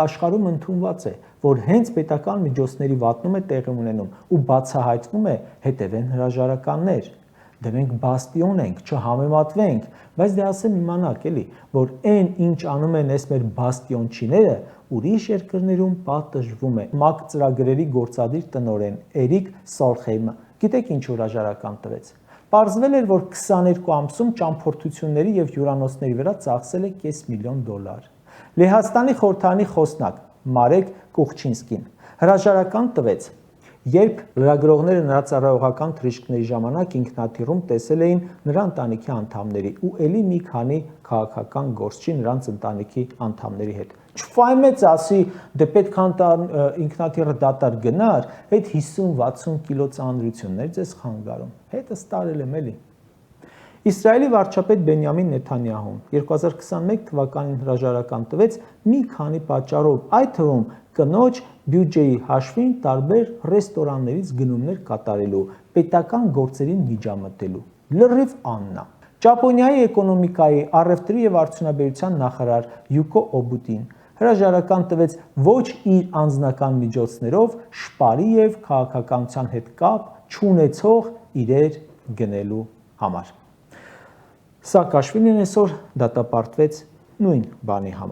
Աշխարհում ընդունված է, որ հենց պետական միջոցների վատնումը տեղի ունենում ու բացահայտվում է, հետևեն հրաժարականներ։ Դե մենք բաստիոն ենք, չհամեմատվենք, բայց դե ասեմ իմանաք էլի, որ այն ինչ անում են այս մեր բաստիոնչիները, ուրիշ երկրներում պատժվում է։ ՄԱԿ ծրագրերի գործադիր տնօրեն Էրիկ Սոլխեյմը գիտեք ինչ հրաժարական տվեց։ Պարզվել էր, որ 22 ամսում ճամփորդությունների եւ հյուրանոցների վրա ծախսել է $500,000։ Լեհաստանի խորհրդարանի խոսնակ Մարեկ Կուխչինսկին հրաժարական տվեց, երբ լրագրողները նրա ծառայողական թռիչքների ժամանակ ինքնաթիռում տեսել էին նրա ընտանիքի անդամների ու էլի մի քանի քաղաքական գործչի նրանց ընտանիքի անդամների հետ։ Չֆայմեց ասի, դե պետք է ինքնաթիռը դատարկ գնար, այդ 50-60 կիլո ծանրություններ ձեզ խանգարում։ Հետս տարել եմ էլի։ Իսրայելի վարչապետ Բենյամին Նեթանյահուն 2021 թվականին հրաժարական տվեց մի քանի պատճառով, այդ թվում կնոջ բյուջեի հաշվին տարբեր ռեստորաններից գնումներ կատարելու, պետական գործերին միջամտելու։ Լրիվ աննա։ Ճապոնիայի էկոնոմիկայի, առևտրի եւ արդյունաբերության նախարար Յուկո Օբուտին հրաժարական տվեց ոչ իր անձնական միջոցներով շպարի եւ քաղաքականության հետ կապ չունեցող իրեր գնելու համար։ Սաակաշվիլին այսօր դատապարտվեց նույն բանի համար։